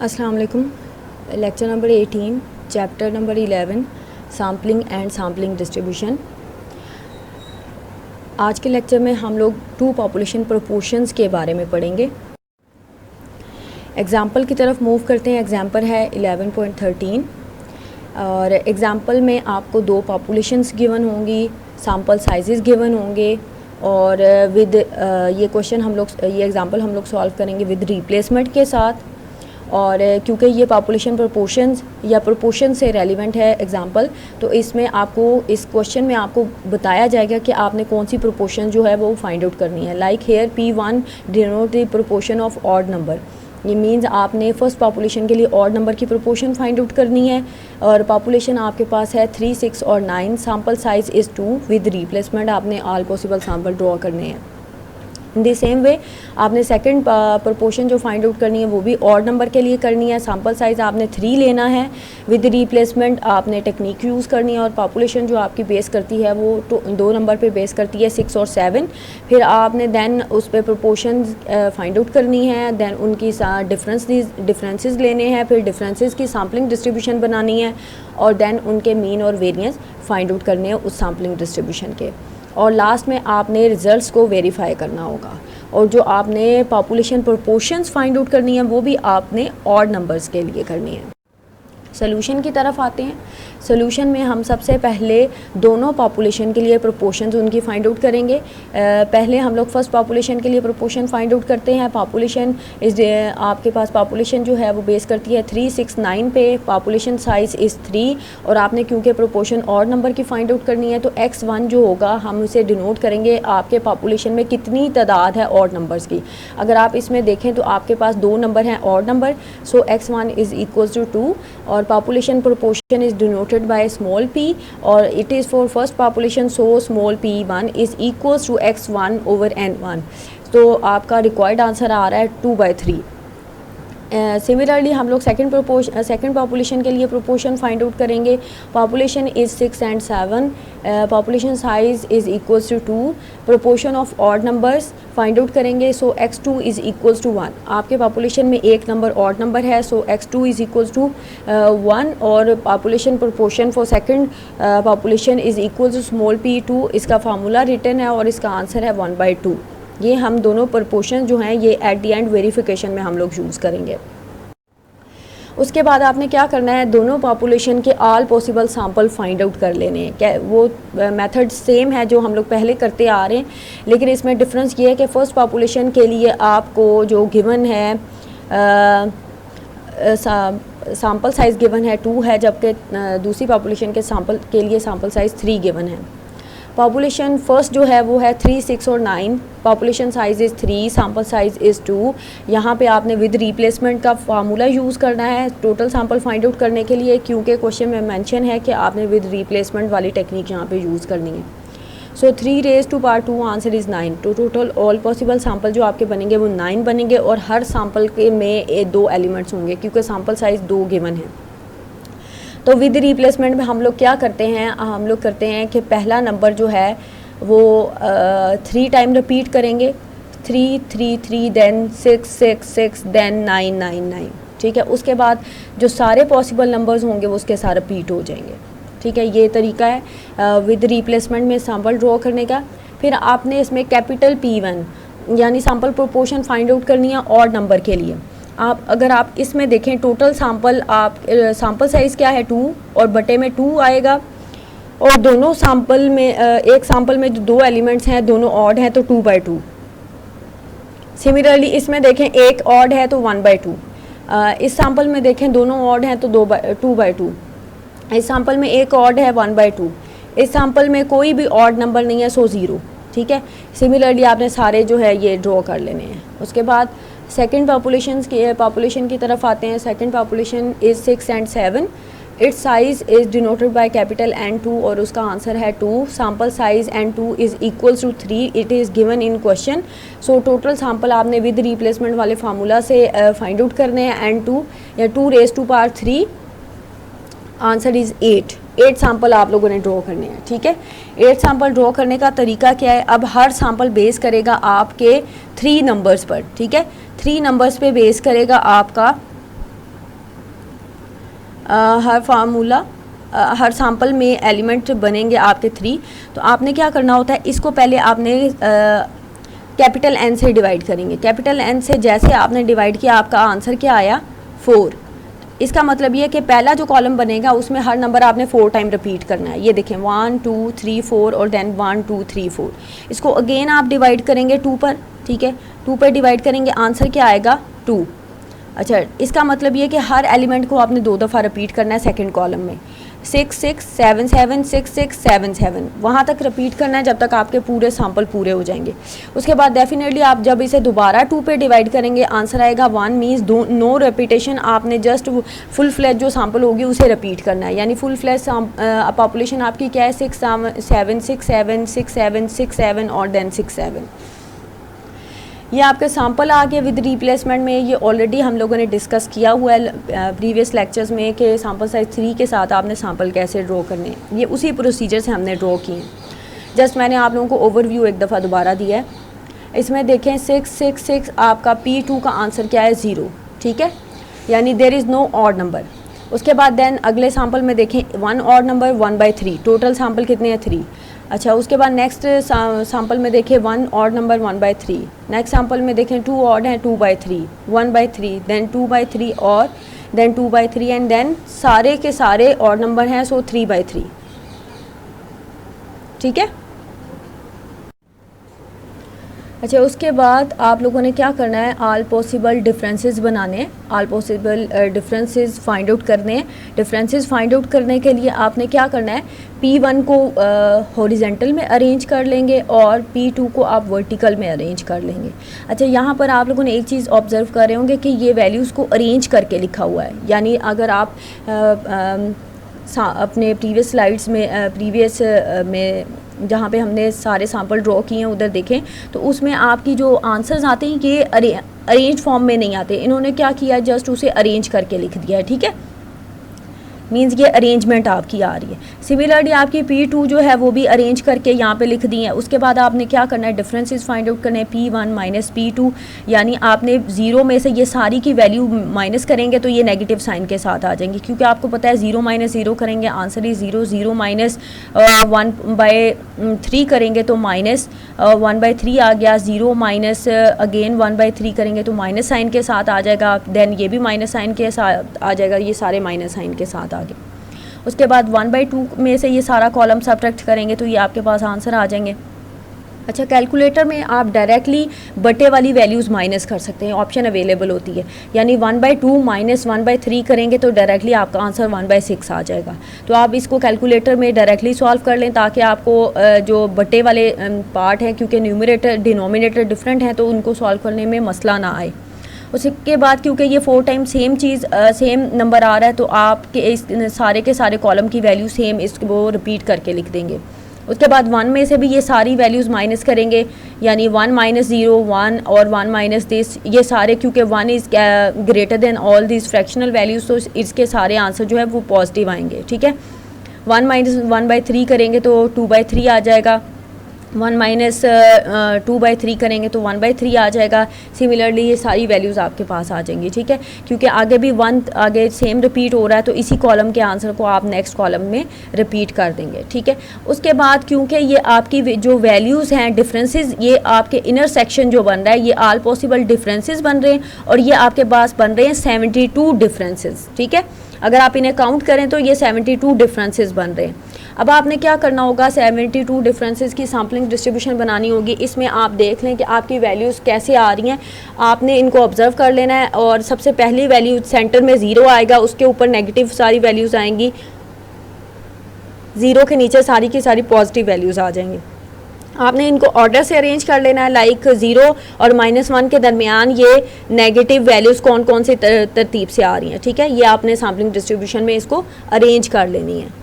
अस्सलाम वालेकुम। Lecture number 18, chapter number 11, sampling and sampling distribution. आज के लेक्चर में हम लोग टू पॉपुलेशन प्रोपोर्शंस के बारे में पढ़ेंगे। एग्ज़ाम्पल की तरफ मूव करते हैं। एग्ज़ाम्पल है 11.13 और एग्ज़ाम्पल में आपको दो पॉपुलेशंस गिवन होंगी, सैम्पल साइजेस गिवन होंगे और विद ये क्वेश्चन हम लोग ये एग्ज़ाम्पल हम लोग सॉल्व करेंगे विद रिप्लेसमेंट के साथ। और क्योंकि ये पॉपुलेशन प्रोपोर्शंस या प्रोपोर्शन से रेलिवेंट है एग्ज़ाम्पल, तो इसमें आपको इस क्वेश्चन में आपको बताया जाएगा कि आपने कौन सी प्रोपोर्शन जो है वो फाइंड आउट करनी है। Like here P1 denote the proportion of odd number. ये मीन्स आपने फर्स्ट पॉपुलेशन के लिए ऑड नंबर की प्रोपोर्शन फाइंड आउट करनी है और पॉपुलेशन आपके पास है 3, 6 और 9। Sample size is 2। With replacement आपने ऑल पॉसिबल सैम्पल ड्रॉ करने हैं। इन द सेम वे आपने सेकंड प्रोपोर्शन जो फाइंड आउट करनी है वो भी ऑड नंबर के लिए करनी है। सैम्पल साइज़ आपने 3 लेना है। विद रिप्लेसमेंट आपने टेक्निक यूज़ करनी है और पॉपुलेशन जो आपकी बेस करती है वो दो नंबर पे बेस करती है, 6 और 7। फिर आपने देन उस पर प्रोपोर्शन फाइंड आउट करनी है, देन उनकी डिफरेंसेस लेने हैं, फिर डिफरेंसेस की सैम्पलिंग डिस्ट्रीब्यूशन बनानी है और देन उनके मीन और वेरिएंस फाइंड आउट करने हैं उस सैम्पलिंग डिस्ट्रीब्यूशन के। और लास्ट में आपने रिज़ल्ट्स को वेरीफाई करना होगा और जो आपने पॉपुलेशन प्रोपोर्शंस फाइंड आउट करनी है वो भी आपने ऑड नंबर्स के लिए करनी है। सोल्यूशन की तरफ आते हैं। सोल्यूशन में हम सबसे पहले दोनों पॉपुलेशन के लिए प्रोपोर्शंस उनकी फाइंड आउट करेंगे। पहले हम लोग फर्स्ट पॉपुलेशन के लिए प्रोपोर्शन फाइंड आउट करते हैं। पॉपुलेशन इस आपके पास पॉपुलेशन जो है वो बेस करती है 3, 6, 9 पे। पॉपुलेशन साइज़ इज़ 3 और आपने क्योंकि प्रोपोर्शन ऑड नंबर की फाइंड आउट करनी है तो x1 जो होगा हम उसे डिनोट करेंगे आपके पॉपुलेशन में कितनी तादाद है ऑड नंबर्स की। अगर आप इसमें देखें तो आपके पास 2 नंबर हैं odd number, so x1 is equals to 2 और population proportion is denoted by small p और it is for first population, so small p1 is equals to x1 over n1। तो आपका रिक्वायर्ड आंसर आ रहा है 2/3। Similarly हम लोग second population के लिए प्रोपोर्शन फाइंड आउट करेंगे। Population is 6 and 7। Population size is equals to 2। Proportion of odd numbers find out करेंगे, so x2 is equals to 1। आपके पॉपुलेशन में एक नंबर ऑड नंबर है, सो x2 इज़ इक्वल्स टू 1 और population proportion for second population is equals to small p2। इसका formula written है और इसका आंसर है 1/2। ये हम दोनों प्रोपोर्शन जो हैं ये एट द एंड वेरिफिकेशन में हम लोग यूज़ करेंगे। उसके बाद आपने क्या करना है, दोनों पॉपुलेशन के all possible sample find out कर लेने हैं। क्या वो मेथड सेम है जो हम लोग पहले करते आ रहे हैं, लेकिन इसमें डिफरेंस ये है कि फ़र्स्ट पॉपुलेशन के लिए आपको जो गिवन है सैम्पल साइज़ गिवन है 2 है, जबकि दूसरी पॉपुलेशन के सैम्पल के लिए सैम्पल साइज़ 3 गिवन है। पॉपुलेशन फर्स्ट जो है वो है 3, 6 और 9। Population size is 3, sample size is 2। यहाँ पे आपने विद रिप्लेसमेंट का फार्मूला यूज़ करना है टोटल सैम्पल फाइंड आउट करने के लिए, क्योंकि क्वेश्चन में मेंशन है कि आपने विद रिप्लेसमेंट वाली टेक्निक यहाँ पे यूज़ करनी है। सो 3 raised to power 2 answer is 9। तो टोटल ऑल पॉसिबल सैम्पल जो आपके बनेंगे वो 9 बनेंगे और हर सैम्पल के में 2 एलिमेंट्स होंगे क्योंकि सैम्पल साइज़ 2 गिवन है। तो विद रिप्लेसमेंट में हम लोग क्या करते हैं, हम लोग करते हैं कि पहला नंबर जो है वो 3 टाइम रिपीट करेंगे, 3, 3, 3, देन 6, 6, 6, देन 9, 9, 9। ठीक है, उसके बाद जो सारे पॉसिबल नंबर्स होंगे वो उसके साथ रिपीट हो जाएंगे। ठीक है, ये तरीका है विद रिप्लेसमेंट में सैम्पल ड्रॉ करने का। फिर आपने इसमें कैपिटल P1 यानी सैम्पल प्रोपोर्शन फाइंड आउट करनी है ऑड नंबर के लिए। अगर आप इसमें देखें टोटल सैम्पल सैम्पल साइज़ क्या है 2 और बटे में 2 आएगा और दोनों सैम्पल में एक सैम्पल में जो 2 एलिमेंट्स हैं दोनों ऑड हैं तो 2/2। सिमिलरली इसमें देखें एक ऑड है तो 1/2। इस सैम्पल में देखें दोनों ऑड हैं तो 2/2। इस सैम्पल में एक ऑड है 1/2। इस सैम्पल में कोई भी ऑड नंबर नहीं है, सो 0। ठीक है, सिमिलरली आपने सारे जो है ये ड्रॉ कर लेने हैं। उसके बाद सेकंड पॉपुलेशन की तरफ आते हैं। Second population is 6 and 7। Its size is denoted by capital N2 और उसका आंसर है 2। Sample size N2 is equals to 3। It is given in question. So total sample आपने विद रिप्लेसमेंट वाले फार्मूला से फाइंड आउट करने हैं। N2 या 2 raised to power 3 answer is 8। 8 sample आप लोगों ने ड्रॉ करने हैं। ठीक है, 8 सैम्पल ड्रॉ करने का तरीका क्या है, अब हर सैम्पल बेस करेगा आपके 3 नंबर्स पर। ठीक है, 3 नंबर्स पे बेस करेगा आपका हर फार्मूला हर सैंपल में एलिमेंट बनेंगे आपके 3। तो आपने क्या करना होता है, इसको पहले आपने कैपिटल एन से डिवाइड करेंगे। कैपिटल एन से जैसे आपने डिवाइड किया आपका आंसर क्या आया 4। इसका मतलब ये है कि पहला जो कॉलम बनेगा उसमें हर नंबर आपने 4 टाइम रिपीट करना है। ये देखें 1 2 3 4 और देन 1 2 3 4। इसको अगेन आप डिवाइड करेंगे 2 पर, ठीक है, 2 पर डिवाइड करेंगे, आंसर क्या आएगा 2। अच्छा, इसका मतलब ये कि हर एलिमेंट को आपने 2 दफ़ा रिपीट करना है सेकंड कॉलम में। 6 6 7 7 6 6 7 7 वहाँ तक रिपीट करना है जब तक आपके पूरे सैंपल पूरे हो जाएंगे। उसके बाद डेफिनेटली आप जब इसे दोबारा 2 पे डिवाइड करेंगे आंसर आएगा 1। मीन्स नो रिपीटेशन, आपने जस्ट फुल फ्लैश जो सैंपल होगी उसे रिपीट करना है। यानी फुल फ्लैश पॉपुलेशन आपकी क्या है 6 7 6 7 6 7 6 7 और देन 6 7। ये आपके सैंपल आ गए विद रिप्लेसमेंट में। ये ऑलरेडी हम लोगों ने डिस्कस किया हुआ है प्रीवियस लेक्चर्स में कि सैंपल साइज 3 के साथ आपने सैंपल कैसे ड्रॉ करने हैं। ये उसी प्रोसीजर से हमने ड्रॉ किए हैं। जस्ट मैंने आप लोगों को ओवरव्यू एक दफ़ा दोबारा दिया है। इसमें देखें 6 6 6 आपका P2 का आंसर क्या है 0, ठीक है, यानी there is no odd number. उसके बाद देन अगले सैंपल में देखें 1 ऑड नंबर 1/3, टोटल सैंपल कितने हैं 3। अच्छा, उसके बाद नेक्स्ट सैंपल में देखें 1 ऑड नंबर 1/3। नेक्स्ट सैंपल में देखें 2 ऑड हैं 2/3, 1/3, देन 2/3 और देन 2/3 एंड देन सारे के सारे ऑड नंबर हैं, सो 3/3, ठीक है। अच्छा, उसके बाद आप लोगों ने क्या करना है, ऑल पॉसिबल डिफरेंसेस बनाने हैं, all possible differences find out करने हैं। डिफरेंसेस फाइंड आउट करने के लिए आपने क्या करना है, P1 को हॉरिजेंटल में अरेंज कर लेंगे और P2 को आप वर्टिकल में अरेंज कर लेंगे। अच्छा, यहाँ पर आप लोगों ने एक चीज़ ऑब्ज़र्व कर रहे होंगे कि ये वैल्यूज़ को अरेंज करके लिखा हुआ है। यानी अगर आप अपने प्रीवियस स्लाइड्स में में जहाँ पे हमने सारे सैंपल ड्रॉ किए हैं उधर देखें तो उसमें आपकी जो आंसर्स आते हैं ये अरेंज फॉर्म में नहीं आते। इन्होंने क्या किया, जस्ट उसे अरेंज करके लिख दिया है, ठीक है। मीन्स ये अरेंजमेंट आपकी आ रही है। सिमिलरली आपकी P2 जो है वो भी अरेंज करके यहाँ पे लिख दी है। उसके बाद आपने क्या करना है, डिफरेंसेस फाइंड आउट करने हैं P1 माइनस P2, यानी आपने 0 में से ये सारी की वैल्यू माइनस करेंगे तो ये नेगेटिव साइन के साथ आ जाएंगी, क्योंकि आपको पता है 0 माइनस 0 करेंगे आंसर ही 0, 0 माइनस 1/3 करेंगे तो माइनस 1/3 आ गया, 0 माइनस अगेन 1/3 करेंगे तो माइनस साइन के साथ आ जाएगा, देन ये भी माइनस साइन के साथ आ जाएगा, ये सारे माइनस साइन के साथ आगे। उसके बाद 1/2 में से ये सारा कॉलम सब्ट्रैक्ट करेंगे तो ये आपके पास आंसर आ जाएंगे। अच्छा, कैलकुलेटर में आप डायरेक्टली बटे वाली वैल्यूज़ माइनस कर सकते हैं, ऑप्शन अवेलेबल होती है। यानी 1/2 माइनस 1/3 करेंगे तो डायरेक्टली आपका आंसर 1/6 आ जाएगा। तो आप इसको कैलकुलेटर में डायरेक्टली सॉल्व कर लें ताकि आपको जो बटे वाले पार्ट हैं, क्योंकि न्यूमरेटर डिनोमिनेटर डिफरेंट हैं तो उनको सॉल्व करने में मसला ना आए। उसके बाद क्योंकि ये 4 टाइम सेम चीज़ सेम नंबर आ रहा है तो आपके इस सारे के सारे कॉलम की वैल्यू सेम इसको रिपीट करके लिख देंगे। उसके बाद 1 में से भी ये सारी वैल्यूज़ माइनस करेंगे, यानी 1 माइनस 0 1 और 1 माइनस दिस, ये सारे क्योंकि 1 is greater than all this fractional values तो इसके सारे आंसर जो है वो पॉजिटिव आएंगे, ठीक है। 1 माइनस 1/3 करेंगे तो 2/3 आ जाएगा, 1 माइनस 2/3 करेंगे तो 1/3 आ जाएगा। सिमिलरली ये सारी वैल्यूज़ आपके पास आ जाएंगी, ठीक है, क्योंकि आगे भी 1 आगे सेम रिपीट हो रहा है तो इसी कॉलम के आंसर को आप नेक्स्ट कॉलम में रिपीट कर देंगे, ठीक है। उसके बाद क्योंकि ये आपकी जो वैल्यूज़ हैं डिफरेंसेस, ये आपके इनर सेक्शन जो बन रहा है ये ऑल पॉसिबल डिफरेंसेस बन रहे हैं और ये आपके पास बन रहे हैं 72 डिफरेंसेस, ठीक है। अगर आप इन्हें काउंट करें तो ये 72 डिफरेंसेस बन रहे हैं। अब आपने क्या करना होगा, 72 डिफरेंसेस की सैम्पलिंग डिस्ट्रीब्यूशन बनानी होगी। इसमें आप देख लें कि आपकी वैल्यूज़ कैसे आ रही हैं, आपने इनको ऑब्जर्व कर लेना है। और सबसे पहली वैल्यू सेंटर में 0 आएगा, उसके ऊपर नेगेटिव सारी वैल्यूज़ आएंगी, 0 के नीचे सारी की सारी पॉजिटिव वैल्यूज़ आ जाएंगी। आपने इनको ऑर्डर से अरेंज कर लेना है, लाइक 0 और -1 के दरमियान ये नेगेटिव वैल्यूज़ कौन कौन से तरतीब से आ रही हैं, ठीक है। ये आपने सैम्पलिंग डिस्ट्रीब्यूशन में इसको अरेंज कर लेनी है।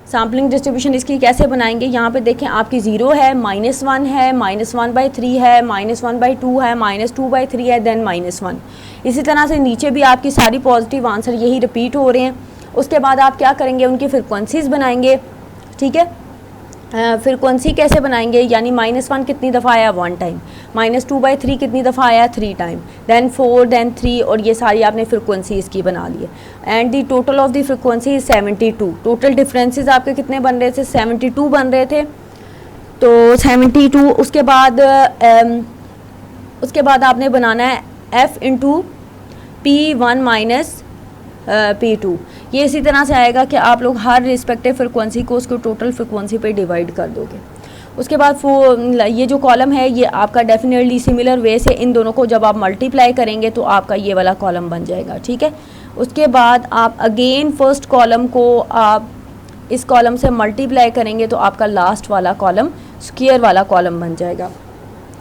सैम्पलिंग डिस्ट्रीब्यूशन इसकी कैसे बनाएंगे, यहाँ पे देखें आपकी 0 है, -1 है, -1/3 है, -1/2 है, -2/3 है, देन -1। इसी तरह से नीचे भी आपकी सारी पॉजिटिव आंसर यही रिपीट हो रहे हैं। उसके बाद आप क्या करेंगे, उनकी फ्रिक्वेंसीज बनाएंगे, ठीक है। फ्रीक्वेंसी कैसे बनाएंगे, यानी -1 कितनी दफ़ा आया, 1 टाइम, -2/3 कितनी दफ़ा आया, 3 टाइम, देन 4, देन 3, और ये सारी आपने फ्रीक्वेंसी इसकी बना ली है। And the total of the frequency is 72। Total differences आपके कितने बन रहे थे, 72 बन रहे थे। तो 72, उसके बाद आपने बनाना है f into P1 minus P2। ये इसी तरह से आएगा कि आप लोग हर रिस्पेक्टिव फ्रिक्वेंसी को उसको टोटल फ्रिक्वेंसी पे डिवाइड कर दोगे। उसके बाद ये जो कॉलम है ये आपका डेफिनेटली सिमिलर वे से इन दोनों को जब आप मल्टीप्लाई करेंगे तो आपका ये वाला कॉलम बन जाएगा, ठीक है। उसके बाद आप अगेन फर्स्ट कॉलम को आप इस कॉलम से मल्टीप्लाई करेंगे तो आपका लास्ट वाला कॉलम स्क्वायर वाला कॉलम बन जाएगा।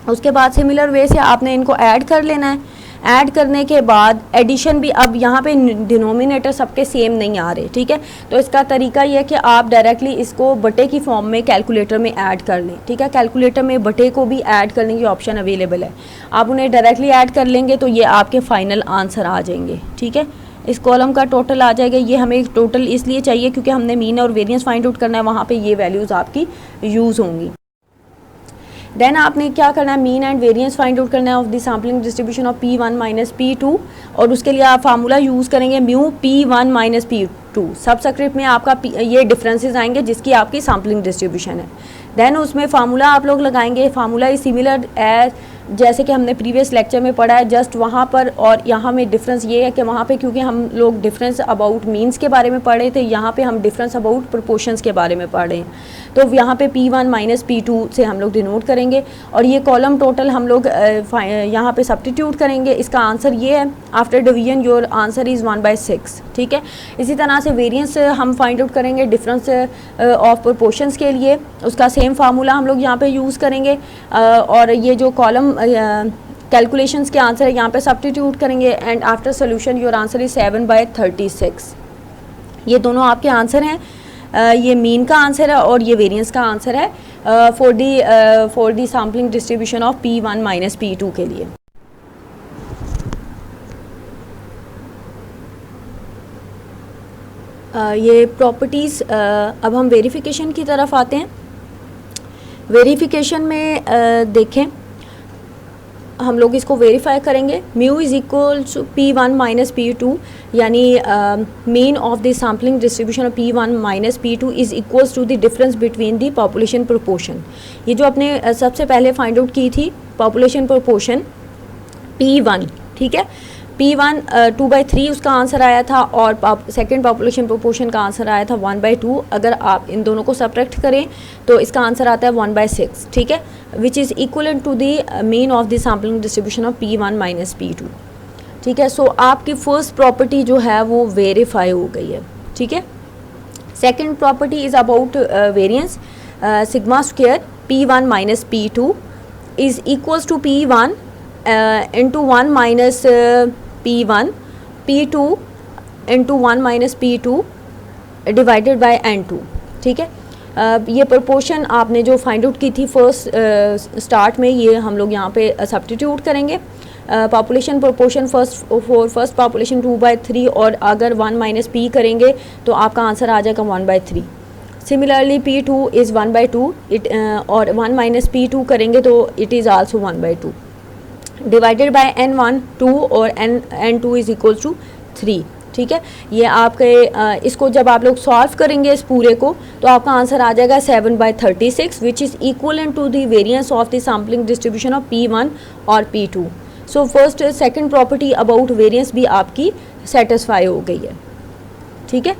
उसके बाद सिमिलर वे से आपने इनको ऐड कर लेना है। ऐड करने के बाद एडिशन भी, अब यहाँ पे डिनोमिनेटर सबके सेम नहीं आ रहे, ठीक है। तो इसका तरीका ये है कि आप डायरेक्टली इसको बटे की फॉर्म में कैलकुलेटर में ऐड कर लें, ठीक है। कैलकुलेटर में बटे को भी ऐड करने की ऑप्शन अवेलेबल है, आप उन्हें डायरेक्टली ऐड कर लेंगे तो ये आपके फाइनल आंसर आ जाएंगे, ठीक है। इस कॉलम का टोटल आ जाएगा। ये हमें टोटल इसलिए चाहिए क्योंकि हमने मीन और वेरिएंस फाइंड आउट करना है, वहाँ पे ये वैल्यूज़ आपकी यूज़ होंगी। देन आपने क्या करना है, mean and variance find out करना है of the sampling distribution of P1 minus P2, और उसके लिए आप फार्मूला यूज़ करेंगे mu P1 minus P2। Subscript में आपका ये डिफरेंसेस आएंगे जिसकी आपकी सैम्पलिंग डिस्ट्रीब्यूशन है। देन उसमें फार्मूला आप लोग लगाएंगे। फार्मूला इज सिमिलर एज जैसे कि हमने प्रीवियस लेक्चर में पढ़ा है, जस्ट वहाँ पर और यहाँ में डिफरेंस ये है कि वहाँ पे क्योंकि हम लोग डिफरेंस अबाउट मीन्स के बारे में पढ़ रहे थे, यहाँ पे हम डिफरेंस अबाउट प्रोपोर्शंस के बारे में पढ़ रहे हैं। तो यहाँ पे P1 माइनस P2 से हम लोग डिनोट करेंगे और ये कॉलम टोटल हम लोग यहाँ पे सब्स्टिट्यूट करेंगे। इसका आंसर ये है, after division your answer is 1/6, ठीक है। इसी तरह से वेरिएंस हम फाइंड आउट करेंगे डिफरेंस ऑफ प्रोपोर्शंस के लिए, उसका सेम फार्मूला हम लोग यहाँ पे यूज़ करेंगे और ये जो कॉलम कैलकुलेशंस के आंसर है यहाँ पे सब्स्टिट्यूट करेंगे and after solution your answer is 7/36। ये दोनों आपके आंसर हैं। ये मीन का आंसर है और ये वेरिएंस का आंसर है for the sampling distribution of P1 minus P2 के लिए। ये प्रॉपर्टीज़, अब हम वेरिफिकेशन की तरफ आते हैं। वेरिफिकेशन में देखें, हम लोग इसको वेरीफाई करेंगे। Mu is equal to P1 minus P2, यानी mean of the sampling distribution of P1 minus P2 is equals to the difference between the population proportion. ये जो अपने सबसे पहले फाइंड आउट की थी पॉपुलेशन प्रोपोर्शन P1, ठीक है। P1 2/3 उसका आंसर आया था और सेकेंड पॉपुलेशन प्रोपोर्शन का आंसर आया था 1/2। अगर आप इन दोनों को सब्ट्रैक्ट करें तो इसका आंसर आता है 1/6, ठीक है, which is equal to the mean of the sampling distribution of P1 minus P2, ठीक है। सो आपकी फर्स्ट प्रॉपर्टी जो है वो वेरीफाई हो गई है, ठीक है। Second property is about variance. Sigma square P1 minus P2 is equals to P1 into 1 minus P1 P2 into 1 minus P2 divided by N2, ठीक है। ये प्रोपोर्शन आपने जो फाइंड आउट की थी फर्स्ट स्टार्ट में, ये हम लोग यहाँ पे सब्स्टिट्यूट करेंगे। पॉपुलेशन प्रोपोर्शन फर्स्ट पॉपुलेशन 2/3 और अगर 1 माइनस P करेंगे तो आपका आंसर आ जाएगा 1/3। सिमिलरली P2 इज़ 1/2 और 1 माइनस P2 करेंगे तो it is also 1/2 divided by N1 2 और N2 इज़ इक्वल टू 3, ठीक है। ये आपके इसको जब आप लोग सॉल्व करेंगे इस पूरे को तो आपका आंसर आ जाएगा 7/36 which is equal to the variance of the sampling distribution of P1 और P2। So first second property about variance भी आपकी सेटिस्फाई हो गई है, ठीक है।